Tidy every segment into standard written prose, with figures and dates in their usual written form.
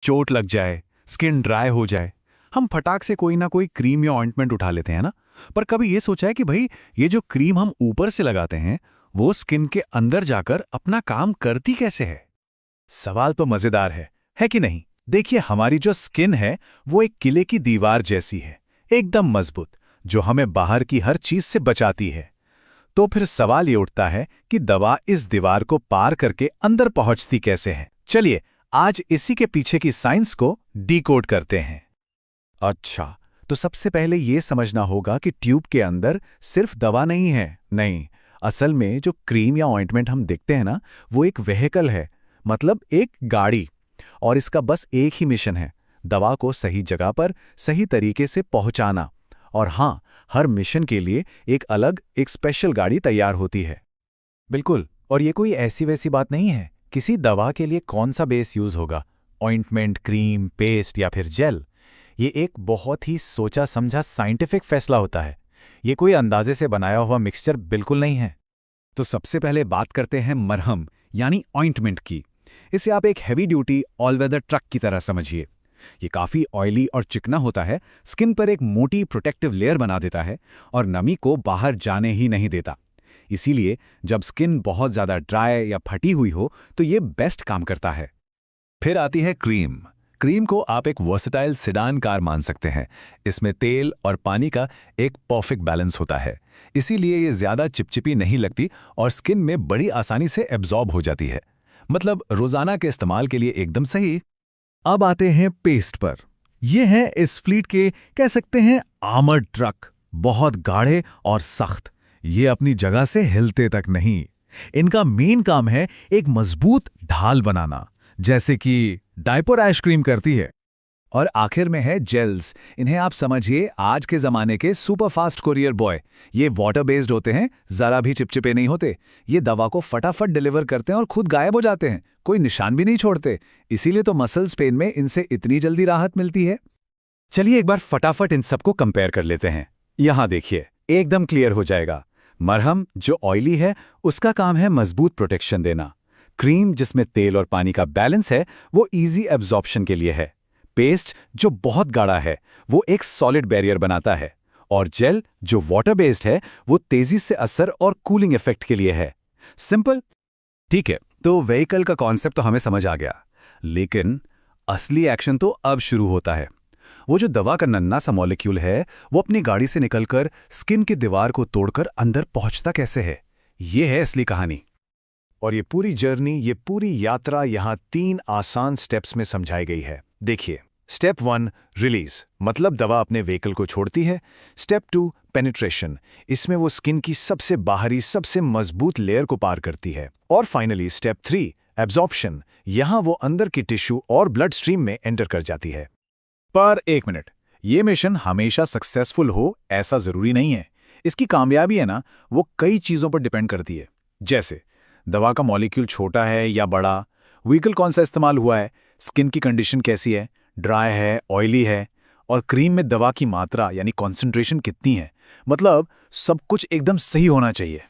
चोट लग जाए, स्किन ड्राई हो जाए, हम फटाक से कोई ना कोई क्रीम या ऑइंटमेंट उठा लेते हैं ना। पर कभी ये सोचा है कि भाई ये जो क्रीम हम ऊपर से लगाते हैं वो स्किन के अंदर जाकर अपना काम करती कैसे है? सवाल तो मजेदार है कि नहीं? देखिए, हमारी जो स्किन है वो एक किले की दीवार जैसी है, एकदम मजबूत, जो हमें बाहर की हर चीज से बचाती है। तो फिर सवाल ये उठता है कि दवा इस दीवार को पार करके अंदर पहुंचती कैसे है। चलिए आज इसी के पीछे की साइंस को डीकोड करते हैं। अच्छा, तो सबसे पहले ये समझना होगा कि ट्यूब के अंदर सिर्फ दवा नहीं है। नहीं, असल में जो क्रीम या ऑइंटमेंट हम देखते हैं ना, वो एक व्हीकल है, मतलब एक गाड़ी। और इसका बस एक ही मिशन है, दवा को सही जगह पर सही तरीके से पहुंचाना। और हाँ, हर मिशन के लिए एक स्पेशल गाड़ी तैयार होती है। बिल्कुल, और ये कोई ऐसी वैसी बात नहीं है। किसी दवा के लिए कौन सा बेस यूज होगा, ऑइंटमेंट, क्रीम, पेस्ट या फिर जेल, ये एक बहुत ही सोचा समझा साइंटिफिक फैसला होता है। ये कोई अंदाजे से बनाया हुआ मिक्सचर बिल्कुल नहीं है। तो सबसे पहले बात करते हैं मरहम यानी ऑइंटमेंट की। इसे आप एक heavy duty all weather truck की तरह समझिए। ये काफ़ी ऑयली और चिकना होता है, स्किन पर एक मोटी प्रोटेक्टिव लेयर बना देता है और नमी को बाहर जाने ही नहीं देता। इसीलिए जब स्किन बहुत ज़्यादा ड्राई या फटी हुई हो तो ये बेस्ट काम करता है। फिर आती है क्रीम। क्रीम को आप एक वर्सेटाइल सेडान कार मान सकते हैं। इसमें तेल और पानी का एक परफेक्ट बैलेंस होता है, इसीलिए ये ज़्यादा चिपचिपी नहीं लगती और स्किन में बड़ी आसानी से एब्जॉर्ब हो जाती है। मतलब रोज़ाना के इस्तेमाल के लिए एकदम सही। अब आते हैं पेस्ट पर। ये है इस फ्लीट के, कह सकते हैं, आर्मर्ड ट्रक। बहुत गाढ़े और सख्त, ये अपनी जगह से हिलते तक नहीं। इनका मेन काम है एक मजबूत ढाल बनाना, जैसे कि डायपर आइसक्रीम करती है। और आखिर में है जेल्स। इन्हें आप समझिए आज के ज़माने के सुपर फास्ट कोरियर बॉय। ये वाटर बेस्ड होते हैं, ज़रा भी चिपचिपे नहीं होते। ये दवा को फटाफट डिलीवर करते हैं और खुद गायब हो जाते हैं, कोई निशान भी नहीं छोड़ते। इसीलिए तो मसल्स पेन में इनसे इतनी जल्दी राहत मिलती है। चलिए एक बार फटाफट इन सबको कंपेयर कर लेते हैं। यहाँ देखिए, एकदम क्लियर हो जाएगा। मरहम जो ऑयली है उसका काम है मजबूत प्रोटेक्शन देना। क्रीम जिसमें तेल और पानी का बैलेंस है वो इजी एब्जॉर्प्शन के लिए है। पेस्ट जो बहुत गाढ़ा है वो एक सॉलिड बैरियर बनाता है। और जेल जो वाटर बेस्ड है वो तेजी से असर और कूलिंग इफेक्ट के लिए है। सिंपल। ठीक है, तो व्हीकल का कॉन्सेप्ट तो हमें समझ आ गया, लेकिन असली एक्शन तो अब शुरू होता है। वो जो दवा का नन्हा सा मॉलिक्यूल है वो अपनी गाड़ी से निकलकर स्किन की दीवार को तोड़कर अंदर पहुंचता कैसे है, ये है असली कहानी। और ये पूरी जर्नी, ये पूरी यात्रा यहाँ 3 आसान स्टेप्स में समझाई गई है। देखिए, स्टेप 1 रिलीज, मतलब दवा अपने व्हीकल को छोड़ती है। स्टेप 2 पेनिट्रेशन, इसमें वो स्किन की सबसे बाहरी सबसे मजबूत लेयर को पार करती है। और फाइनली स्टेप 3 एब्जॉर्प्शन, यहाँ वो अंदर की टिश्यू और ब्लड स्ट्रीम में एंटर कर जाती है। पर एक मिनट, ये मिशन हमेशा सक्सेसफुल हो ऐसा जरूरी नहीं है। इसकी कामयाबी है ना, वो कई चीजों पर डिपेंड करती है। जैसे दवा का मॉलिक्यूल छोटा है या बड़ा, व्हीकल कौन सा इस्तेमाल हुआ है, स्किन की कंडीशन कैसी है, ड्राई है, ऑयली है, और क्रीम में दवा की मात्रा यानी कॉन्सेंट्रेशन कितनी है। मतलब सब कुछ एकदम सही होना चाहिए।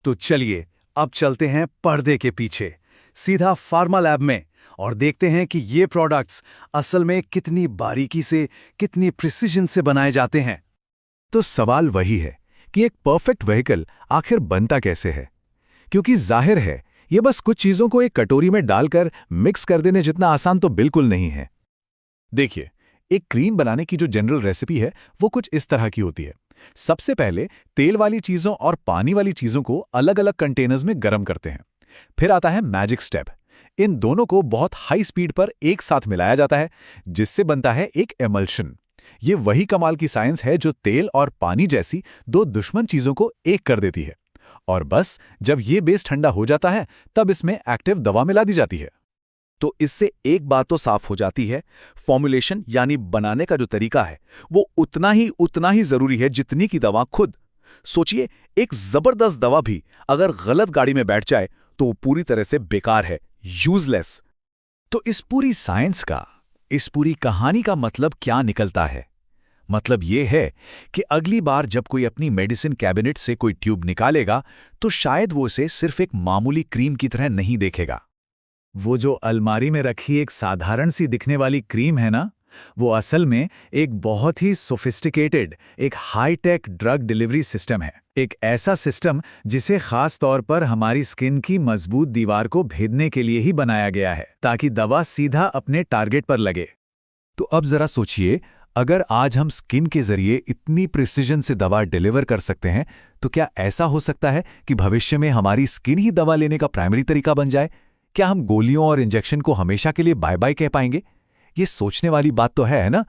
तो चलिए अब चलते हैं पर्दे के पीछे, सीधा फार्मा लैब में, और देखते हैं कि ये प्रोडक्ट्स असल में कितनी बारीकी से, कितनी प्रिसीजन से बनाए जाते हैं। तो सवाल वही है कि एक परफेक्ट व्हीकल आखिर बनता कैसे है, क्योंकि जाहिर है ये बस कुछ चीजों को एक कटोरी में डालकर मिक्स कर देने जितना आसान तो बिल्कुल नहीं है। देखिए, एक क्रीम बनाने की जो जनरल रेसिपी है वो कुछ इस तरह की होती है। सबसे पहले तेल वाली चीजों और पानी वाली चीजों को अलग अलग कंटेनर्स में गर्म करते हैं। फिर आता है मैजिक स्टेप। इन दोनों को बहुत हाई स्पीड पर एक साथ मिलाया जाता है, जिससे बनता है एक एमल्शन। ये वही कमाल की साइंस है जो तेल और पानी जैसी दो दुश्मन चीजों को एक कर देती है। और बस जब ये बेस ठंडा हो जाता है तब इसमें एक्टिव दवा मिला दी जाती है। तो इससे एक बात तो साफ हो जाती है, फॉर्मुलेशन यानी बनाने का जो तरीका है वो उतना ही जरूरी है जितनी की दवा खुद। सोचिए, एक जबरदस्त दवा भी अगर गलत गाड़ी में बैठ जाए तो वो पूरी तरह से बेकार है, यूजलेस। तो इस पूरी साइंस का, इस पूरी कहानी का मतलब क्या निकलता है? मतलब ये है कि अगली बार जब कोई अपनी मेडिसिन कैबिनेट से कोई ट्यूब निकालेगा तो शायद वो उसे सिर्फ एक मामूली क्रीम की तरह नहीं देखेगा। वो जो अलमारी में रखी एक साधारण सी दिखने वाली क्रीम है ना, वो असल में एक बहुत ही सोफिस्टिकेटेड, एक हाई-टेक ड्रग डिलीवरी सिस्टम है। एक ऐसा सिस्टम जिसे खास तौर पर हमारी स्किन की मजबूत दीवार को भेदने के लिए ही बनाया गया है, ताकि दवा सीधा अपने टारगेट पर लगे। तो अब जरा सोचिए, अगर आज हम स्किन के जरिए इतनी प्रिसिजन से दवा डिलीवर कर सकते हैं, तो क्या ऐसा हो सकता है कि भविष्य में हमारी स्किन ही दवा लेने का प्राइमरी तरीका बन जाए? क्या हम गोलियों और इंजेक्शन को हमेशा के लिए बाय बाय कह पाएंगे? ये सोचने वाली बात तो है ना?